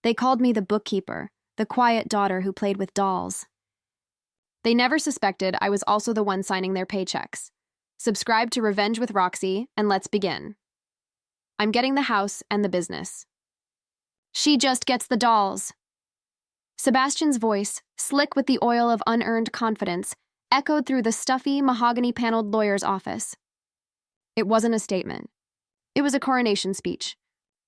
They called me the bookkeeper, the quiet daughter who played with dolls. They never suspected I was also the one signing their paychecks. Subscribe to Revenge with Roxy, and let's begin. I'm getting the house and the business. She just gets the dolls. Sebastian's voice, slick with the oil of unearned confidence, echoed through the stuffy, mahogany-paneled lawyer's office. It wasn't a statement. It was a coronation speech.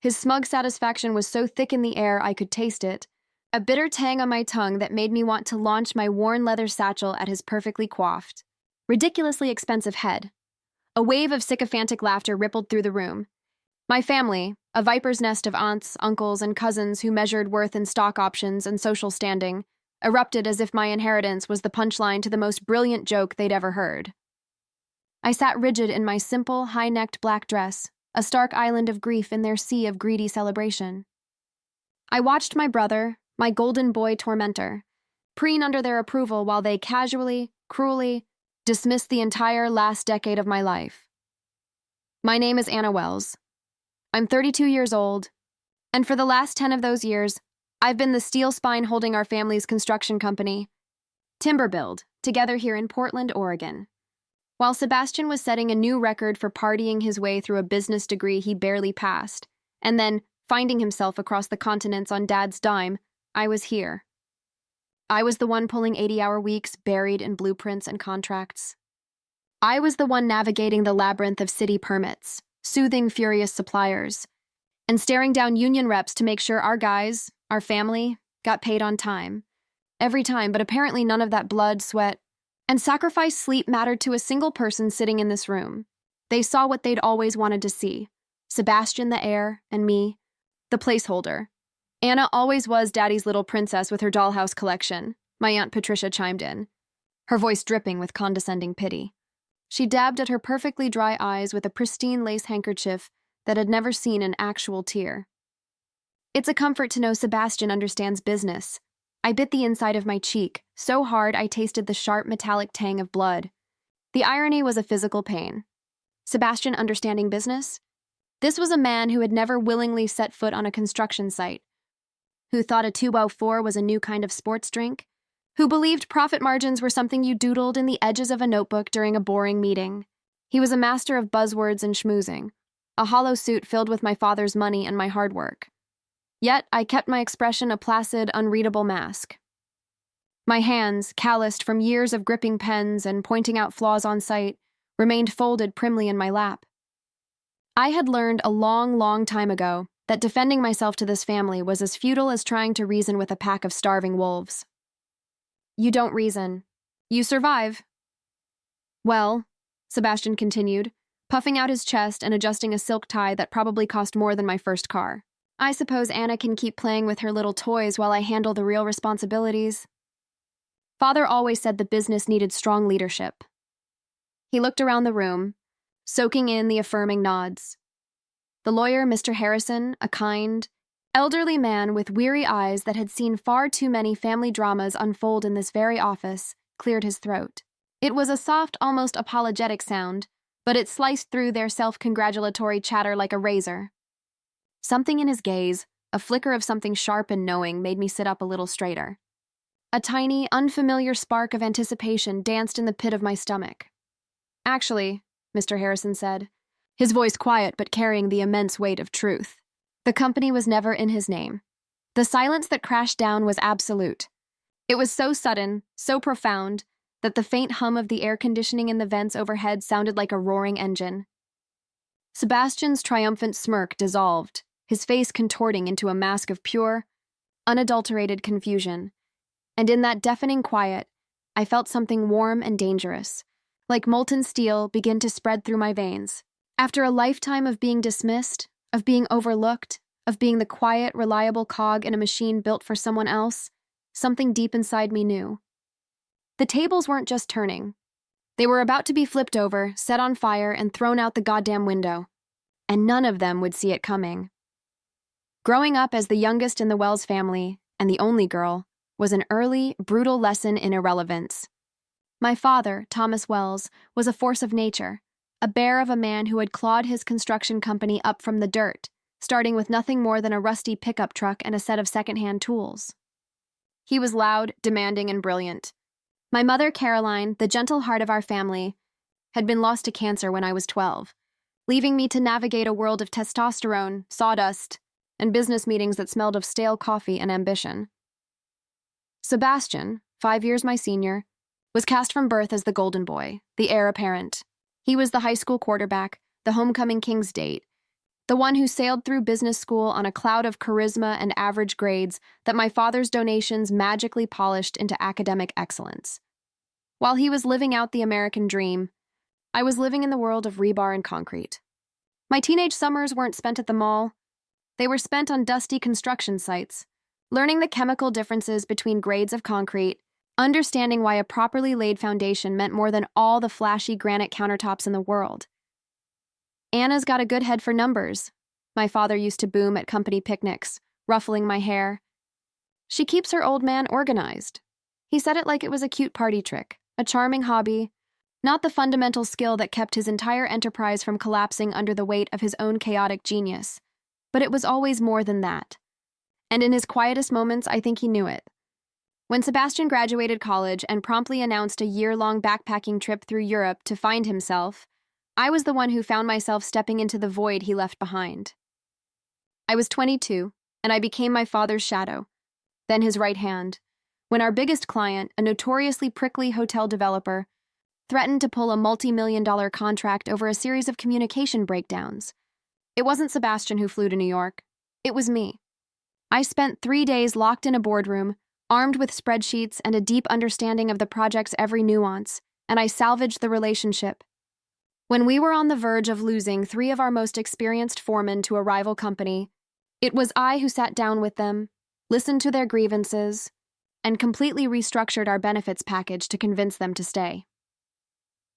His smug satisfaction was so thick in the air I could taste it, a bitter tang on my tongue that made me want to launch my worn leather satchel at his perfectly coiffed, ridiculously expensive head. A wave of sycophantic laughter rippled through the room. My family, a viper's nest of aunts, uncles, and cousins who measured worth in stock options and social standing, erupted as if my inheritance was the punchline to the most brilliant joke they'd ever heard. I sat rigid in my simple, high-necked black dress, a stark island of grief in their sea of greedy celebration. I watched my brother, my golden boy tormentor, preen under their approval while they casually, cruelly, dismissed the entire last decade of my life. My name is Anna Wells. I'm 32 years old, and for the last 10 of those years, I've been the steel spine holding our family's construction company, Timberbuild, together here in Portland, Oregon. While Sebastian was setting a new record for partying his way through a business degree he barely passed, and then finding himself across the continents on Dad's dime, I was here. I was the one pulling 80-hour weeks buried in blueprints and contracts. I was the one navigating the labyrinth of city permits, soothing furious suppliers, and staring down union reps to make sure our guys, our family, got paid on time. Every time, but apparently none of that blood, sweat, and sacrifice sleep mattered to a single person sitting in this room. They saw what they'd always wanted to see. Sebastian the heir, and me, the placeholder. Anna always was Daddy's little princess with her dollhouse collection, my Aunt Patricia chimed in, her voice dripping with condescending pity. She dabbed at her perfectly dry eyes with a pristine lace handkerchief that had never seen an actual tear. It's a comfort to know Sebastian understands business. I bit the inside of my cheek, so hard I tasted the sharp metallic tang of blood. The irony was a physical pain. Sebastian understanding business? This was a man who had never willingly set foot on a construction site, who thought a 204 was a new kind of sports drink, who believed profit margins were something you doodled in the edges of a notebook during a boring meeting. He was a master of buzzwords and schmoozing, a hollow suit filled with my father's money and my hard work. Yet I kept my expression a placid, unreadable mask. My hands, calloused from years of gripping pens and pointing out flaws on sight, remained folded primly in my lap. I had learned a long, long time ago that defending myself to this family was as futile as trying to reason with a pack of starving wolves. You don't reason. You survive. Well, Sebastian continued, puffing out his chest and adjusting a silk tie that probably cost more than my first car. I suppose Anna can keep playing with her little toys while I handle the real responsibilities. Father always said the business needed strong leadership. He looked around the room, soaking in the affirming nods. The lawyer, Mr. Harrison, a kind, elderly man with weary eyes that had seen far too many family dramas unfold in this very office, cleared his throat. It was a soft, almost apologetic sound, but it sliced through their self-congratulatory chatter like a razor. Something in his gaze, a flicker of something sharp and knowing, made me sit up a little straighter. A tiny, unfamiliar spark of anticipation danced in the pit of my stomach. Actually, Mr. Harrison said, his voice quiet but carrying the immense weight of truth. The company was never in his name. The silence that crashed down was absolute. It was so sudden, so profound, that the faint hum of the air conditioning in the vents overhead sounded like a roaring engine. Sebastian's triumphant smirk dissolved, his face contorting into a mask of pure, unadulterated confusion. And in that deafening quiet, I felt something warm and dangerous, like molten steel, begin to spread through my veins. After a lifetime of being dismissed, of being overlooked, of being the quiet, reliable cog in a machine built for someone else, something deep inside me knew. The tables weren't just turning. They were about to be flipped over, set on fire, and thrown out the goddamn window. And none of them would see it coming. Growing up as the youngest in the Wells family, and the only girl, was an early, brutal lesson in irrelevance. My father, Thomas Wells, was a force of nature, a bear of a man who had clawed his construction company up from the dirt, starting with nothing more than a rusty pickup truck and a set of secondhand tools. He was loud, demanding, and brilliant. My mother, Caroline, the gentle heart of our family, had been lost to cancer when I was 12, leaving me to navigate a world of testosterone, sawdust, and business meetings that smelled of stale coffee and ambition. Sebastian, 5 years my senior, was cast from birth as the golden boy, the heir apparent. He was the high school quarterback, the homecoming king's date, the one who sailed through business school on a cloud of charisma and average grades that my father's donations magically polished into academic excellence. While he was living out the American dream, I was living in the world of rebar and concrete. My teenage summers weren't spent at the mall. They were spent on dusty construction sites, learning the chemical differences between grades of concrete, understanding why a properly laid foundation meant more than all the flashy granite countertops in the world. Anna's got a good head for numbers, my father used to boom at company picnics, ruffling my hair. She keeps her old man organized. He said it like it was a cute party trick, a charming hobby, not the fundamental skill that kept his entire enterprise from collapsing under the weight of his own chaotic genius. But it was always more than that. And in his quietest moments, I think he knew it. When Sebastian graduated college and promptly announced a year-long backpacking trip through Europe to find himself, I was the one who found myself stepping into the void he left behind. I was 22, and I became my father's shadow, then his right hand, when our biggest client, a notoriously prickly hotel developer, threatened to pull a multi-million-dollar contract over a series of communication breakdowns. It wasn't Sebastian who flew to New York. It was me. I spent 3 days locked in a boardroom, armed with spreadsheets and a deep understanding of the project's every nuance, and I salvaged the relationship. When we were on the verge of losing 3 of our most experienced foremen to a rival company, it was I who sat down with them, listened to their grievances, and completely restructured our benefits package to convince them to stay.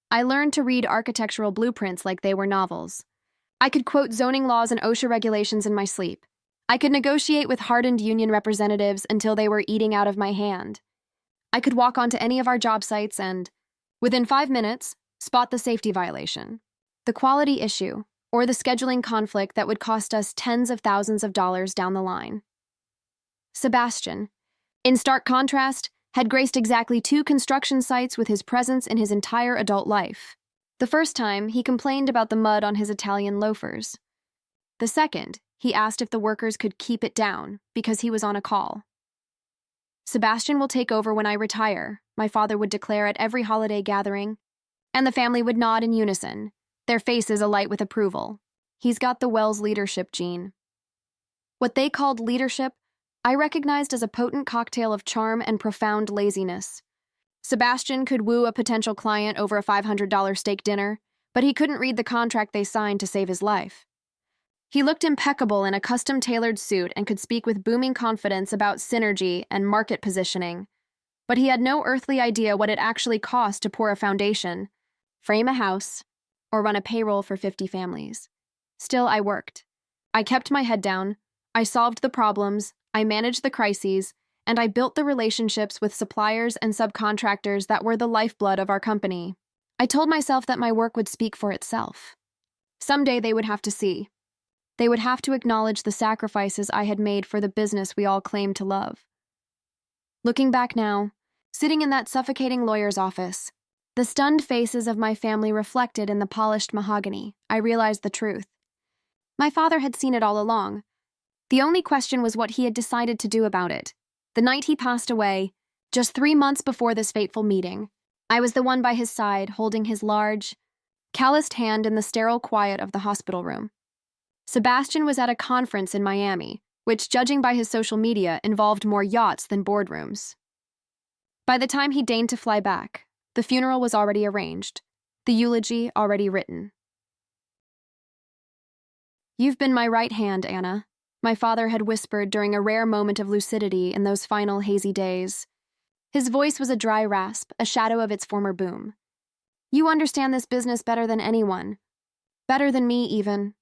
I learned to read architectural blueprints like they were novels. I could quote zoning laws and OSHA regulations in my sleep. I could negotiate with hardened union representatives until they were eating out of my hand. I could walk onto any of our job sites and, within 5 minutes, spot the safety violation, the quality issue, or the scheduling conflict that would cost us tens of thousands of dollars down the line. Sebastian, in stark contrast, had graced exactly 2 construction sites with his presence in his entire adult life. The first time, he complained about the mud on his Italian loafers. The second, he asked if the workers could keep it down because he was on a call. Sebastian will take over when I retire, my father would declare at every holiday gathering, and the family would nod in unison, their faces alight with approval. He's got the Wells leadership gene. What they called leadership, I recognized as a potent cocktail of charm and profound laziness. Sebastian could woo a potential client over a $500 steak dinner, but he couldn't read the contract they signed to save his life. He looked impeccable in a custom-tailored suit and could speak with booming confidence about synergy and market positioning, but he had no earthly idea what it actually cost to pour a foundation, frame a house, or run a payroll for 50 families. Still, I worked. I kept my head down, I solved the problems, I managed the crises, and I built the relationships with suppliers and subcontractors that were the lifeblood of our company. I told myself that my work would speak for itself. Someday they would have to see. They would have to acknowledge the sacrifices I had made for the business we all claimed to love. Looking back now, sitting in that suffocating lawyer's office, the stunned faces of my family reflected in the polished mahogany, I realized the truth. My father had seen it all along. The only question was what he had decided to do about it. The night he passed away, just 3 months before this fateful meeting, I was the one by his side, holding his large, calloused hand in the sterile quiet of the hospital room. Sebastian was at a conference in Miami, which, judging by his social media, involved more yachts than boardrooms. By the time he deigned to fly back, the funeral was already arranged, the eulogy already written. "You've been my right hand, Anna," my father had whispered during a rare moment of lucidity in those final hazy days. His voice was a dry rasp, a shadow of its former boom. "You understand this business better than anyone. Better than me, even."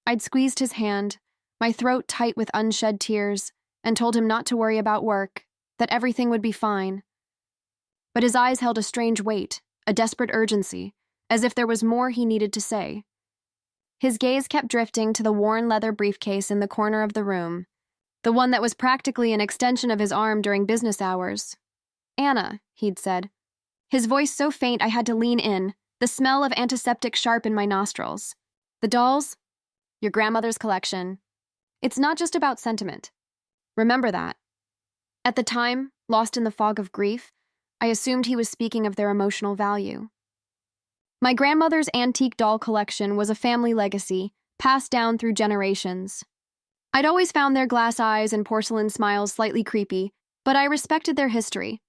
I'd squeezed his hand, my throat tight with unshed tears, and told him not to worry about work, that everything would be fine. But his eyes held a strange weight, a desperate urgency, as if there was more he needed to say. His gaze kept drifting to the worn leather briefcase in the corner of the room, the one that was practically an extension of his arm during business hours. "Anna," he'd said. His voice so faint I had to lean in, the smell of antiseptic sharp in my nostrils. "The dolls? Your grandmother's collection. It's not just about sentiment. Remember that." At the time, lost in the fog of grief, I assumed he was speaking of their emotional value. My grandmother's antique doll collection was a family legacy, passed down through generations. I'd always found their glass eyes and porcelain smiles slightly creepy, but I respected their history.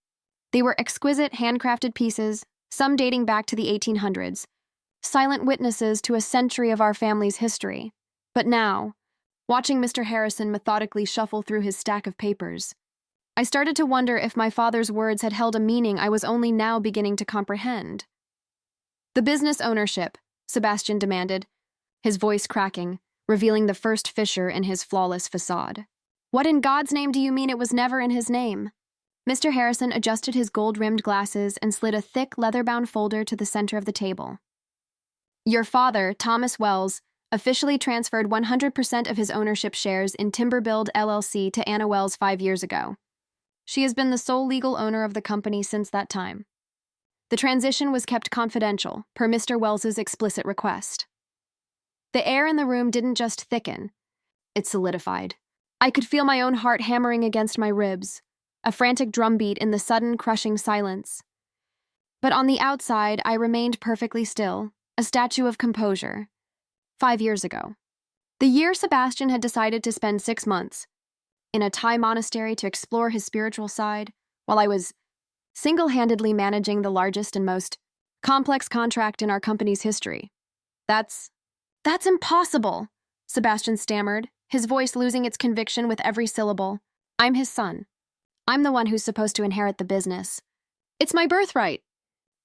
They were exquisite, handcrafted pieces, some dating back to the 1800s, silent witnesses to a century of our family's history. But now, watching Mr. Harrison methodically shuffle through his stack of papers, I started to wonder if my father's words had held a meaning I was only now beginning to comprehend. "The business ownership," Sebastian demanded, his voice cracking, revealing the first fissure in his flawless facade. "What in God's name do you mean it was never in his name?" Mr. Harrison adjusted his gold-rimmed glasses and slid a thick, leather-bound folder to the center of the table. "Your father, Thomas Wells, officially transferred 100% of his ownership shares in Timberbuild LLC to Anna Wells 5 years ago. She has been the sole legal owner of the company since that time. The transition was kept confidential, per Mr. Wells's explicit request." The air in the room didn't just thicken, it solidified. I could feel my own heart hammering against my ribs, a frantic drumbeat in the sudden, crushing silence. But on the outside, I remained perfectly still, a statue of composure. 5 years ago. The year Sebastian had decided to spend 6 months in a Thai monastery to explore his spiritual side, while I was single-handedly managing the largest and most complex contract in our company's history. That's impossible," Sebastian stammered, his voice losing its conviction with every syllable. "I'm his son. I'm the one who's supposed to inherit the business. It's my birthright."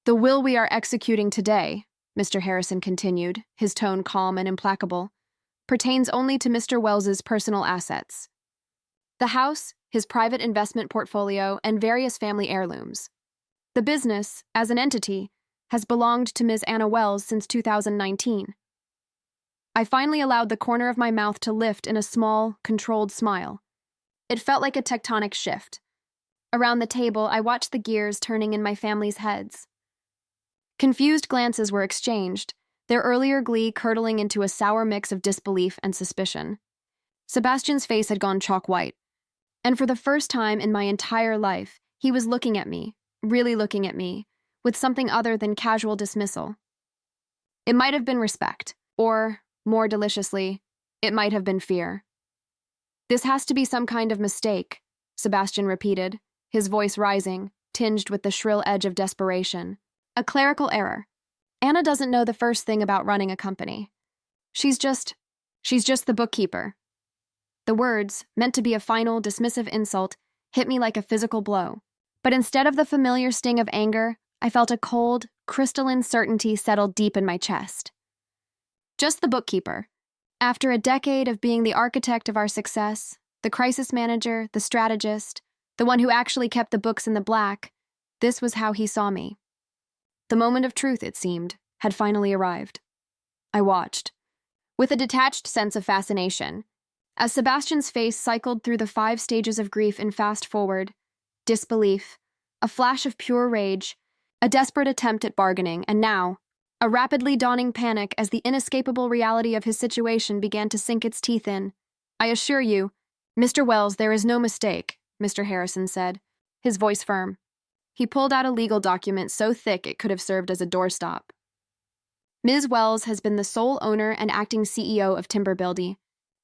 "The will we are executing today," Mr. Harrison continued, his tone calm and implacable, "pertains only to Mr. Wells's personal assets. The house, his private investment portfolio, and various family heirlooms. The business, as an entity, has belonged to Ms. Anna Wells since 2019. I finally allowed the corner of my mouth to lift in a small, controlled smile. It felt like a tectonic shift. Around the table, I watched the gears turning in my family's heads. Confused glances were exchanged, their earlier glee curdling into a sour mix of disbelief and suspicion. Sebastian's face had gone chalk white, and for the first time in my entire life, he was looking at me, really looking at me, with something other than casual dismissal. It might have been respect, or, more deliciously, it might have been fear. "This has to be some kind of mistake," Sebastian repeated, his voice rising, tinged with the shrill edge of desperation. "A clerical error. Anna doesn't know the first thing about running a company. She's just the bookkeeper." The words, meant to be a final, dismissive insult, hit me like a physical blow. But instead of the familiar sting of anger, I felt a cold, crystalline certainty settle deep in my chest. Just the bookkeeper. After a decade of being the architect of our success, the crisis manager, the strategist, the one who actually kept the books in the black, this was how he saw me. The moment of truth, it seemed, had finally arrived. I watched, with a detached sense of fascination, as Sebastian's face cycled through the 5 stages of grief in fast forward: disbelief, a flash of pure rage, a desperate attempt at bargaining, and now, a rapidly dawning panic as the inescapable reality of his situation began to sink its teeth in. "I assure you, Mr. Wells, there is no mistake," Mr. Harrison said, his voice firm. He pulled out a legal document so thick it could have served as a doorstop. "Ms. Wells has been the sole owner and acting CEO of Timberbuild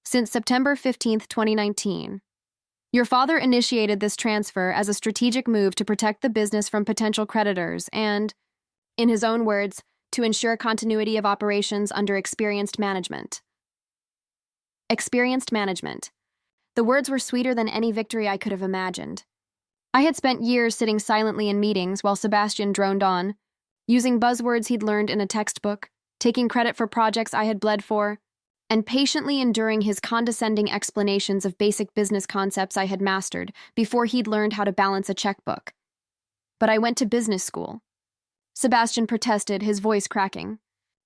since September 15, 2019. Your father initiated this transfer as a strategic move to protect the business from potential creditors and, in his own words, to ensure continuity of operations under experienced management." Experienced management. The words were sweeter than any victory I could have imagined. I had spent years sitting silently in meetings while Sebastian droned on, using buzzwords he'd learned in a textbook, taking credit for projects I had bled for, and patiently enduring his condescending explanations of basic business concepts I had mastered before he'd learned how to balance a checkbook. But I went to business school. Sebastian protested, his voice cracking.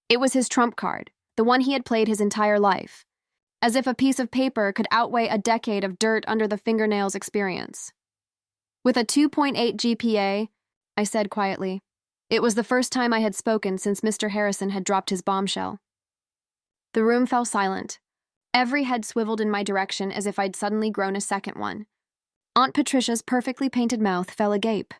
It was his trump card, the one he had played his entire life, as if a piece of paper could outweigh a decade of dirt under the fingernails experience. With a 2.8 GPA, I said quietly. It was the first time I had spoken since Mr. Harrison had dropped his bombshell. The room fell silent. Every head swiveled in my direction as if I'd suddenly grown a second one. Aunt Patricia's perfectly painted mouth fell agape.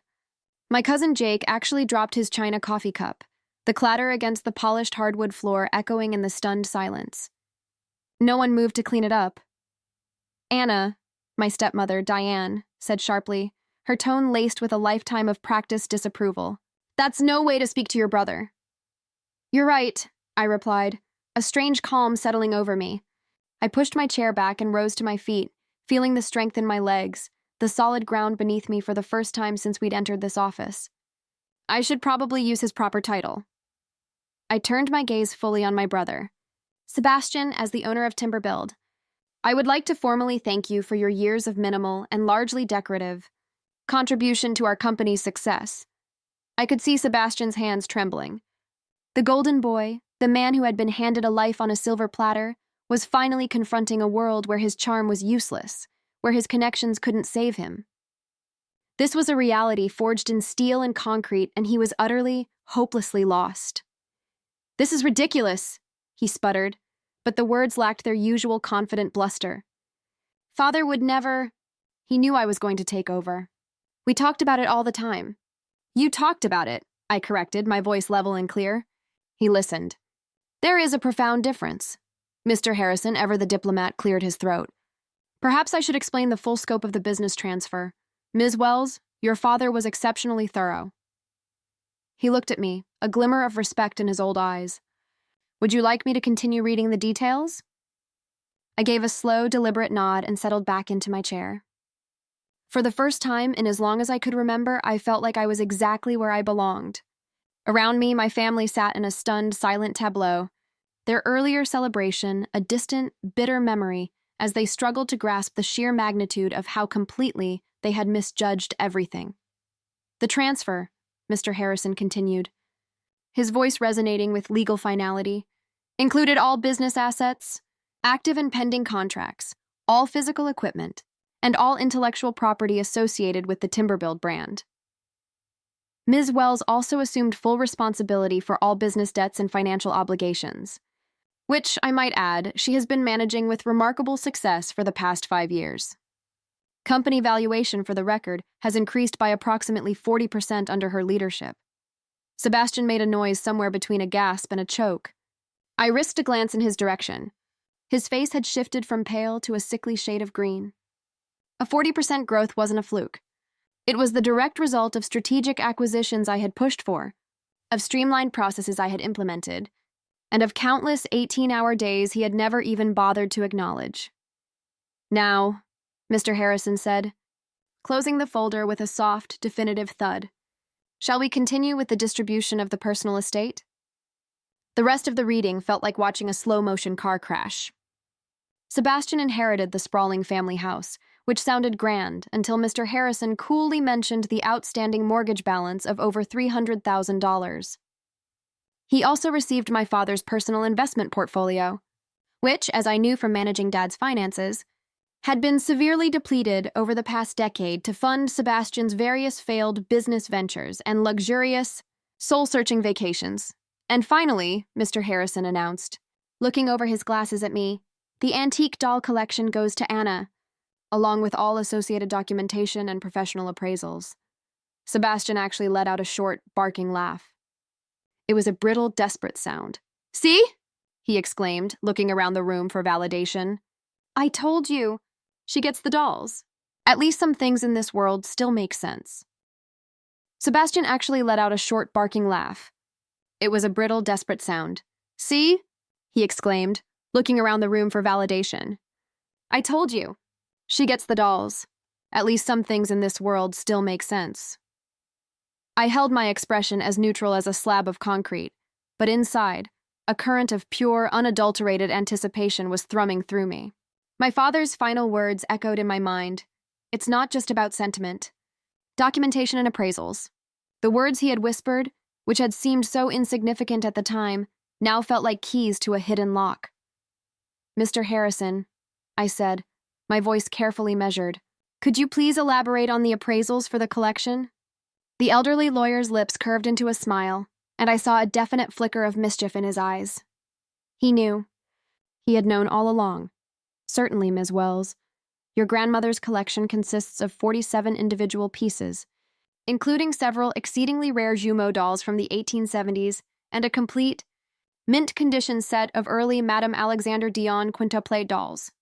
My cousin Jake actually dropped his china coffee cup, the clatter against the polished hardwood floor echoing in the stunned silence. No one moved to clean it up. Anna, my stepmother, Diane, said sharply, her tone laced with a lifetime of practiced disapproval. That's no way to speak to your brother. You're right, I replied, a strange calm settling over me. I pushed my chair back and rose to my feet, feeling the strength in my legs, the solid ground beneath me for the first time since we'd entered this office. I should probably use his proper title. I turned my gaze fully on my brother. Sebastian, as the owner of Timberbuild, I would like to formally thank you for your years of minimal and largely decorative contribution to our company's success. I could see Sebastian's hands trembling. The golden boy, the man who had been handed a life on a silver platter, was finally confronting a world where his charm was useless, where his connections couldn't save him. This was a reality forged in steel and concrete, and he was utterly, hopelessly lost. This is ridiculous, he sputtered, but the words lacked their usual confident bluster. Father would never... He knew I was going to take over. We talked about it all the time. You talked about it, I corrected, my voice level and clear. He listened. There is a profound difference. Mr. Harrison, ever the diplomat, cleared his throat. Perhaps I should explain the full scope of the business transfer. Ms. Wells, your father was exceptionally thorough. He looked at me, a glimmer of respect in his old eyes. Would you like me to continue reading the details? I gave a slow, deliberate nod and settled back into my chair. For the first time in as long as I could remember, I felt like I was exactly where I belonged. Around me, my family sat in a stunned, silent tableau, their earlier celebration a distant, bitter memory as they struggled to grasp the sheer magnitude of how completely they had misjudged everything. The transfer, Mr. Harrison continued, his voice resonating with legal finality, included all business assets, active and pending contracts, all physical equipment, and all intellectual property associated with the Timberbuild brand. Ms. Wells also assumed full responsibility for all business debts and financial obligations, which, I might add, she has been managing with remarkable success for the past 5 years. Company valuation, for the record, has increased by approximately 40% under her leadership. Sebastian made a noise somewhere between a gasp and a choke. I risked a glance in his direction. His face had shifted from pale to a sickly shade of green. A 40% growth wasn't a fluke. It was the direct result of strategic acquisitions I had pushed for, of streamlined processes I had implemented, and of countless 18-hour days he had never even bothered to acknowledge. Now, Mr. Harrison said, closing the folder with a soft, definitive thud, shall we continue with the distribution of the personal estate? The rest of the reading felt like watching a slow-motion car crash. Sebastian inherited the sprawling family house, which sounded grand until Mr. Harrison coolly mentioned the outstanding mortgage balance of over $300,000. He also received my father's personal investment portfolio, which, as I knew from managing Dad's finances, had been severely depleted over the past decade to fund Sebastian's various failed business ventures and luxurious, soul-searching vacations. And finally, Mr. Harrison announced, looking over his glasses at me, the antique doll collection goes to Anna, along with all associated documentation and professional appraisals. Sebastian actually let out a short, barking laugh. It was a brittle, desperate sound. See? He exclaimed, looking around the room for validation. I told you. She gets the dolls. At least some things in this world still make sense. Sebastian actually let out a short, barking laugh. It was a brittle, desperate sound. See? He exclaimed, looking around the room for validation. I told you. She gets the dolls. At least some things in this world still make sense. I held my expression as neutral as a slab of concrete, but inside, a current of pure, unadulterated anticipation was thrumming through me. My father's final words echoed in my mind. It's not just about sentiment. Documentation and appraisals. The words he had whispered, which had seemed so insignificant at the time, now felt like keys to a hidden lock. "Mr. Harrison," I said, my voice carefully measured, "could you please elaborate on the appraisals for the collection?" The elderly lawyer's lips curved into a smile, and I saw a definite flicker of mischief in his eyes. He knew. He had known all along. "Certainly, Ms. Wells. Your grandmother's collection consists of 47 individual pieces, including several exceedingly rare Jumeau dolls from the 1870s and a complete, mint-condition set of early Madame Alexander Dion quintuple dolls.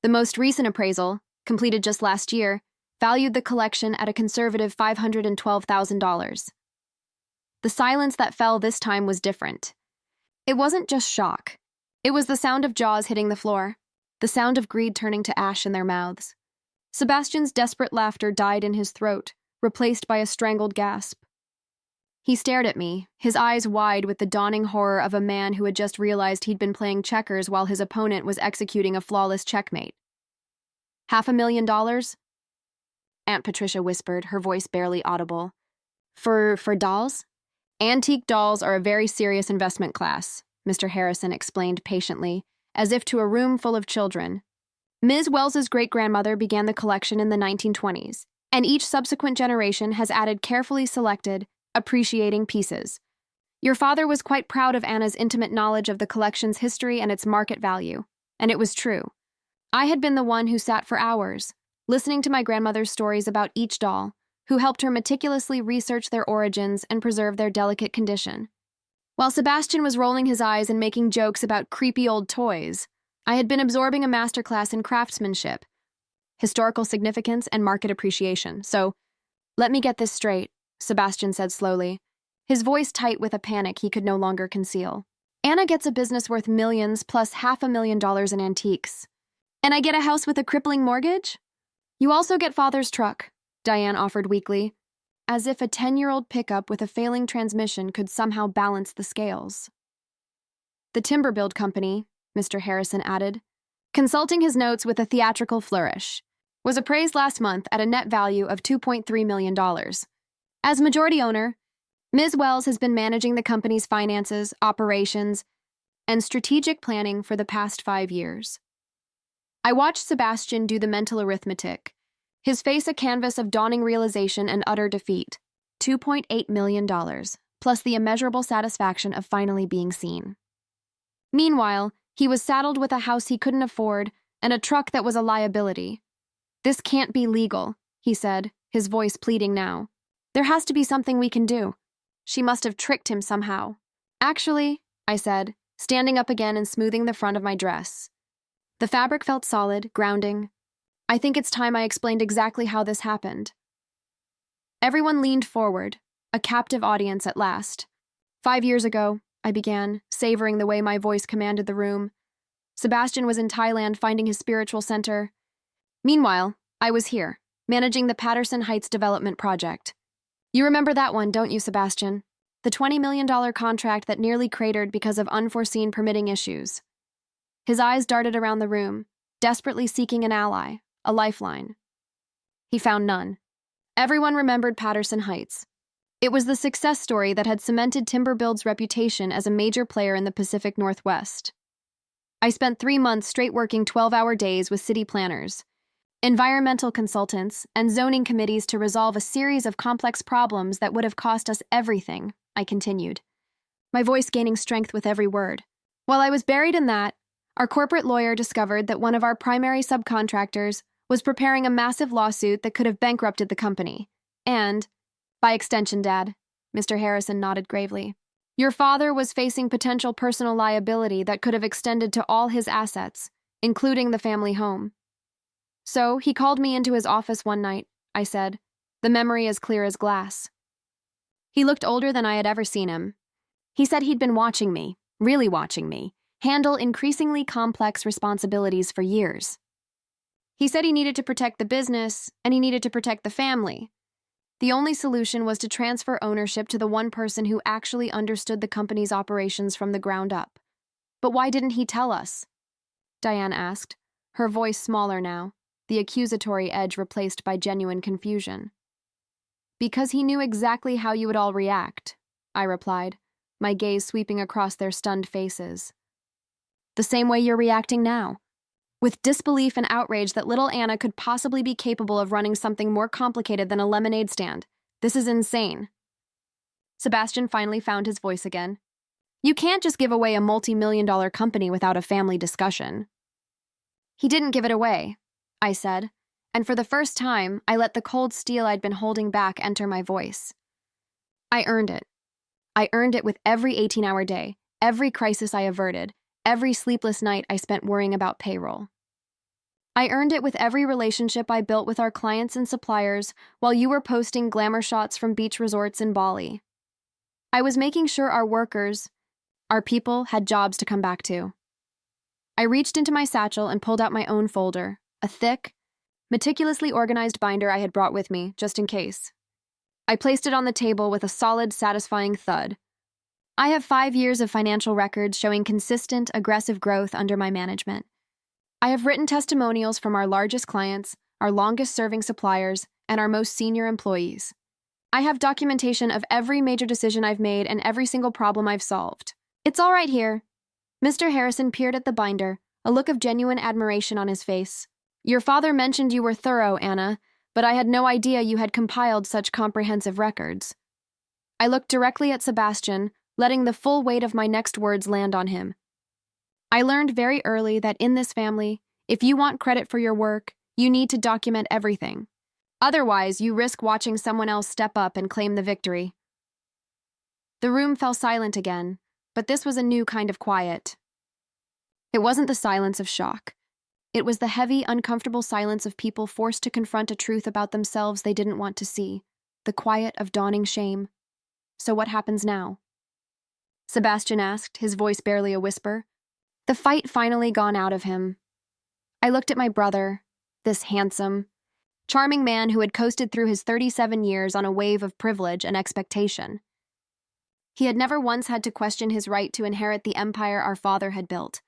The most recent appraisal, completed just last year, valued the collection at a conservative $512,000. The silence that fell this time was different. It wasn't just shock. It was the sound of jaws hitting the floor, the sound of greed turning to ash in their mouths. Sebastian's desperate laughter died in his throat, replaced by a strangled gasp. He stared at me, his eyes wide with the dawning horror of a man who had just realized he'd been playing checkers while his opponent was executing a flawless checkmate. $500,000? Aunt Patricia whispered, her voice barely audible. For dolls? Antique dolls are a very serious investment class, Mr. Harrison explained patiently, as if to a room full of children. Ms. Wells's great-grandmother began the collection in the 1920s, and each subsequent generation has added carefully selected, appreciating pieces. Your father was quite proud of Anna's intimate knowledge of the collection's history and its market value, and it was true. I had been the one who sat for hours, listening to my grandmother's stories about each doll, who helped her meticulously research their origins and preserve their delicate condition. While Sebastian was rolling his eyes and making jokes about creepy old toys, I had been absorbing a masterclass in craftsmanship, historical significance, and market appreciation. So, let me get this straight, Sebastian said slowly, his voice tight with a panic he could no longer conceal. Anna gets a business worth millions plus $500,000 in antiques. And I get a house with a crippling mortgage? You also get father's truck, Diane offered weakly, as if a 10-year-old pickup with a failing transmission could somehow balance the scales. The timber build company, Mr. Harrison added, consulting his notes with a theatrical flourish, was appraised last month at a net value of $2.3 million. As majority owner, Ms. Wells has been managing the company's finances, operations, and strategic planning for the past 5 years. I watched Sebastian do the mental arithmetic, his face a canvas of dawning realization and utter defeat. $2.8 million, plus the immeasurable satisfaction of finally being seen. Meanwhile, he was saddled with a house he couldn't afford and a truck that was a liability. "This can't be legal," he said, his voice pleading now. "There has to be something we can do. She must have tricked him somehow." "Actually," I said, standing up again and smoothing the front of my dress. The fabric felt solid, grounding. "I think it's time I explained exactly how this happened." Everyone leaned forward, a captive audience at last. 5 years ago, I began, savoring the way my voice commanded the room. Sebastian was in Thailand finding his spiritual center. Meanwhile, I was here, managing the Patterson Heights development project. You remember that one, don't you, Sebastian? The $20 million contract that nearly cratered because of unforeseen permitting issues. His eyes darted around the room, desperately seeking an ally, a lifeline. He found none. Everyone remembered Patterson Heights. It was the success story that had cemented Timberbuild's reputation as a major player in the Pacific Northwest. I spent 3 months straight working 12-hour days with city planners, environmental consultants, and zoning committees to resolve a series of complex problems that would have cost us everything, I continued, my voice gaining strength with every word. While I was buried in that, our corporate lawyer discovered that one of our primary subcontractors was preparing a massive lawsuit that could have bankrupted the company. And, by extension, Dad, Mr. Harrison nodded gravely, your father was facing potential personal liability that could have extended to all his assets, including the family home. So he called me into his office one night, I said, the memory as clear as glass. He looked older than I had ever seen him. He said he'd been watching me, really watching me, handle increasingly complex responsibilities for years. He said he needed to protect the business, and he needed to protect the family. The only solution was to transfer ownership to the one person who actually understood the company's operations from the ground up. But why didn't he tell us? Diane asked, her voice smaller now, the accusatory edge replaced by genuine confusion. Because he knew exactly how you would all react, I replied, my gaze sweeping across their stunned faces. The same way you're reacting now, with disbelief and outrage that little Anna could possibly be capable of running something more complicated than a lemonade stand. This is insane. Sebastian finally found his voice again. You can't just give away a multi-million-dollar company without a family discussion. He didn't give it away, I said, and for the first time, I let the cold steel I'd been holding back enter my voice. I earned it. I earned it with every 18-hour day, every crisis I averted, every sleepless night I spent worrying about payroll. I earned it with every relationship I built with our clients and suppliers while you were posting glamour shots from beach resorts in Bali. I was making sure our workers, our people, had jobs to come back to. I reached into my satchel and pulled out my own folder, a thick, meticulously organized binder I had brought with me, just in case. I placed it on the table with a solid, satisfying thud. I have 5 years of financial records showing consistent, aggressive growth under my management. I have written testimonials from our largest clients, our longest-serving suppliers, and our most senior employees. I have documentation of every major decision I've made and every single problem I've solved. It's all right here. Mr. Harrison peered at the binder, a look of genuine admiration on his face. Your father mentioned you were thorough, Anna, but I had no idea you had compiled such comprehensive records. I looked directly at Sebastian, letting the full weight of my next words land on him. I learned very early that in this family, if you want credit for your work, you need to document everything. Otherwise, you risk watching someone else step up and claim the victory. The room fell silent again, but this was a new kind of quiet. It wasn't the silence of shock. It was the heavy, uncomfortable silence of people forced to confront a truth about themselves they didn't want to see, the quiet of dawning shame. So what happens now? Sebastian asked, his voice barely a whisper. The fight finally gone out of him. I looked at my brother, this handsome, charming man who had coasted through his 37 years on a wave of privilege and expectation. He had never once had to question his right to inherit the empire our father had built.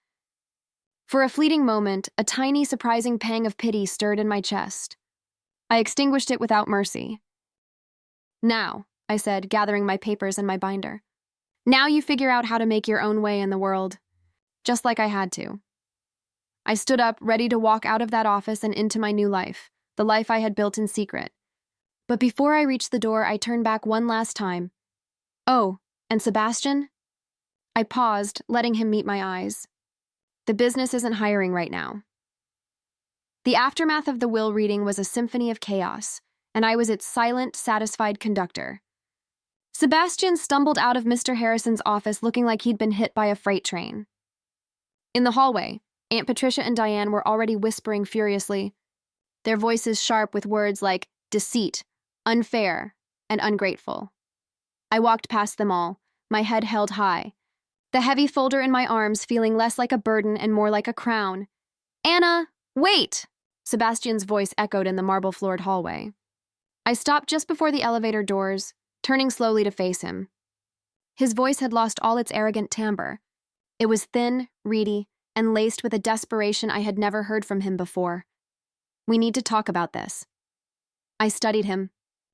For a fleeting moment, a tiny, surprising pang of pity stirred in my chest. I extinguished it without mercy. Now, I said, gathering my papers and my binder. Now you figure out how to make your own way in the world. Just like I had to. I stood up, ready to walk out of that office and into my new life, the life I had built in secret. But before I reached the door, I turned back one last time. Oh, and Sebastian? I paused, letting him meet my eyes. The business isn't hiring right now. The aftermath of the will reading was a symphony of chaos, and I was its silent, satisfied conductor. Sebastian stumbled out of Mr. Harrison's office looking like he'd been hit by a freight train. In the hallway, Aunt Patricia and Diane were already whispering furiously, their voices sharp with words like deceit, unfair, and ungrateful. I walked past them all, my head held high, the heavy folder in my arms feeling less like a burden and more like a crown. Anna, wait! Sebastian's voice echoed in the marble-floored hallway. I stopped just before the elevator doors, turning slowly to face him. His voice had lost all its arrogant timbre. It was thin, reedy, and laced with a desperation I had never heard from him before. We need to talk about this. I studied him,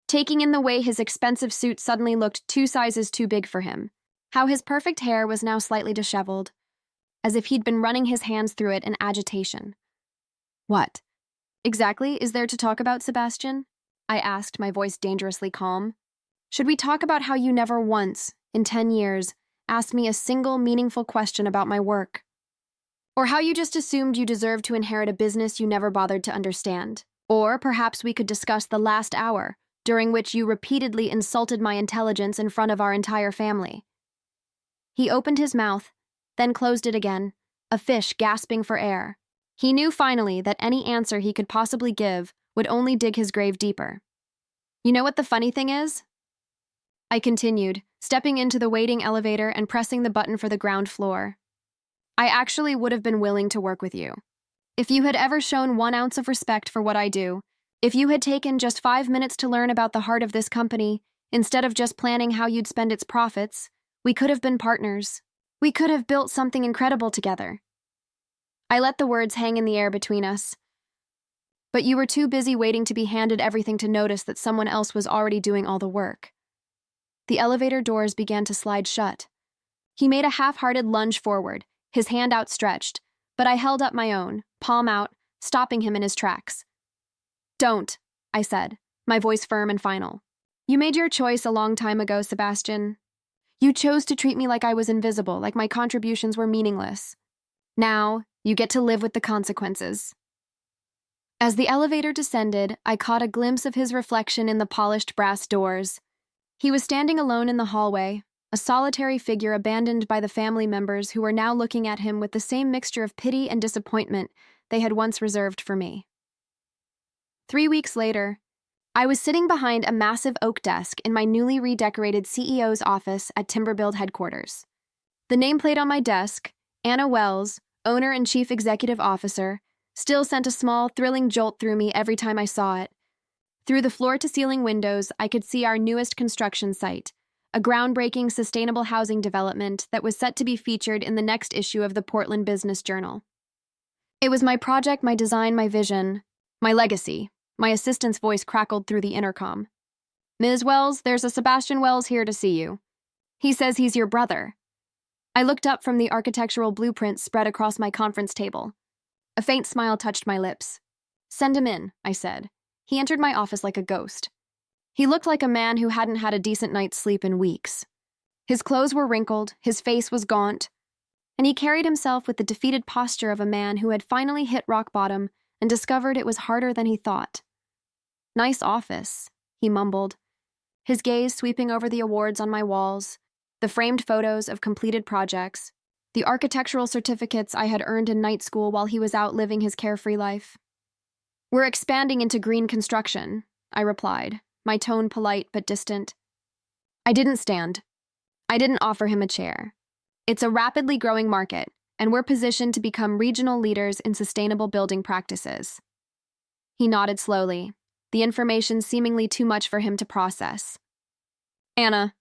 taking in the way his expensive suit suddenly looked 2 sizes too big for him, how his perfect hair was now slightly disheveled, as if he'd been running his hands through it in agitation. What exactly is there to talk about, Sebastian? I asked, my voice dangerously calm. Should we talk about how you never once, in 10 years, asked me a single meaningful question about my work? Or how you just assumed you deserved to inherit a business you never bothered to understand? Or perhaps we could discuss the last hour, during which you repeatedly insulted my intelligence in front of our entire family. He opened his mouth, then closed it again, a fish gasping for air. He knew finally that any answer he could possibly give would only dig his grave deeper. You know what the funny thing is? I continued, stepping into the waiting elevator and pressing the button for the ground floor. I actually would have been willing to work with you. If you had ever shown 1 ounce of respect for what I do, if you had taken just 5 minutes to learn about the heart of this company, instead of just planning how you'd spend its profits, we could have been partners. We could have built something incredible together. I let the words hang in the air between us. But you were too busy waiting to be handed everything to notice that someone else was already doing all the work. The elevator doors began to slide shut, He made a half-hearted lunge forward, his hand outstretched, but I held up my own, palm out, stopping him in his tracks. "Don't," I said, my voice firm and final. "You made your choice a long time ago, Sebastian. You chose to treat me like I was invisible, like my contributions were meaningless. Now, you get to live with the consequences." As the elevator descended, I caught a glimpse of his reflection in the polished brass doors. He was standing alone in the hallway, a solitary figure abandoned by the family members who were now looking at him with the same mixture of pity and disappointment they had once reserved for me. 3 weeks later, I was sitting behind a massive oak desk in my newly redecorated CEO's office at Timberbuild headquarters. The nameplate on my desk, Anna Wells, owner and chief executive officer, still sent a small, thrilling jolt through me every time I saw it. Through the floor-to-ceiling windows, I could see our newest construction site, a groundbreaking sustainable housing development that was set to be featured in the next issue of the Portland Business Journal. It was my project, my design, my vision, my legacy. My assistant's voice crackled through the intercom. "Ms. Wells, there's a Sebastian Wells here to see you. He says he's your brother." I looked up from the architectural blueprints spread across my conference table. A faint smile touched my lips. "Send him in," I said. He entered my office like a ghost. He looked like a man who hadn't had a decent night's sleep in weeks. His clothes were wrinkled, his face was gaunt, and he carried himself with the defeated posture of a man who had finally hit rock bottom and discovered it was harder than he thought. "Nice office," he mumbled, his gaze sweeping over the awards on my walls, the framed photos of completed projects, the architectural certificates I had earned in night school while he was out living his carefree life. "We're expanding into green construction," I replied, my tone polite but distant. I didn't stand. I didn't offer him a chair. It's a rapidly growing market, and we're positioned to become regional leaders in sustainable building practices. He nodded slowly, the information seemingly too much for him to process. "Anna,"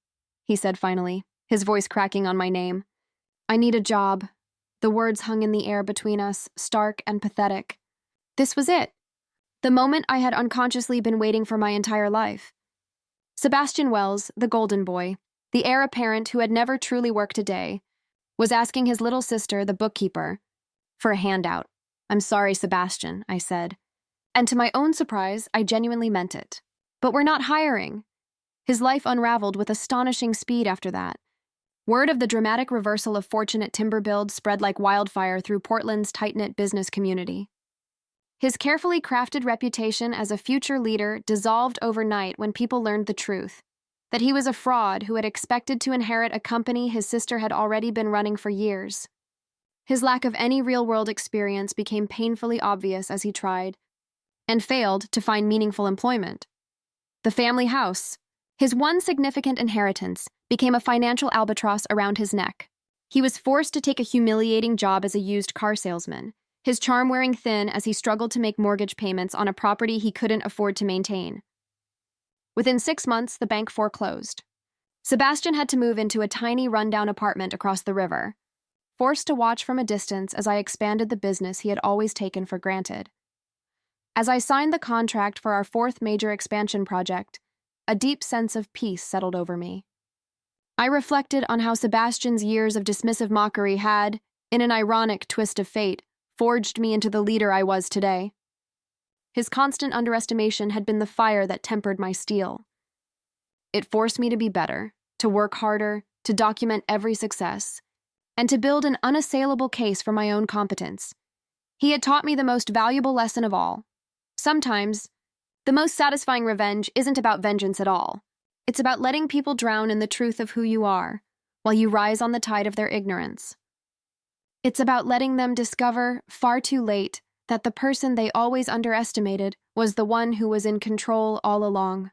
he said finally, his voice cracking on my name. "I need a job." The words hung in the air between us, stark and pathetic. This was it. The moment I had unconsciously been waiting for my entire life. Sebastian Wells, the golden boy, the heir apparent who had never truly worked a day, was asking his little sister, the bookkeeper, for a handout. "I'm sorry, Sebastian," I said. And to my own surprise, I genuinely meant it. "But we're not hiring." His life unraveled with astonishing speed after that. Word of the dramatic reversal of fortune at Timberbuild spread like wildfire through Portland's tight-knit business community. His carefully crafted reputation as a future leader dissolved overnight when people learned the truth, that he was a fraud who had expected to inherit a company his sister had already been running for years. His lack of any real-world experience became painfully obvious as he tried, and failed, to find meaningful employment. The family house, his one significant inheritance, became a financial albatross around his neck. He was forced to take a humiliating job as a used car salesman, his charm wearing thin as he struggled to make mortgage payments on a property he couldn't afford to maintain. Within 6 months, the bank foreclosed. Sebastian had to move into a tiny rundown apartment across the river, forced to watch from a distance as I expanded the business he had always taken for granted. As I signed the contract for our 4th major expansion project, a deep sense of peace settled over me. I reflected on how Sebastian's years of dismissive mockery had, in an ironic twist of fate, forged me into the leader I was today. His constant underestimation had been the fire that tempered my steel. It forced me to be better, to work harder, to document every success, and to build an unassailable case for my own competence. He had taught me the most valuable lesson of all. Sometimes, the most satisfying revenge isn't about vengeance at all. It's about letting people drown in the truth of who you are, while you rise on the tide of their ignorance. It's about letting them discover, far too late, that the person they always underestimated was the one who was in control all along.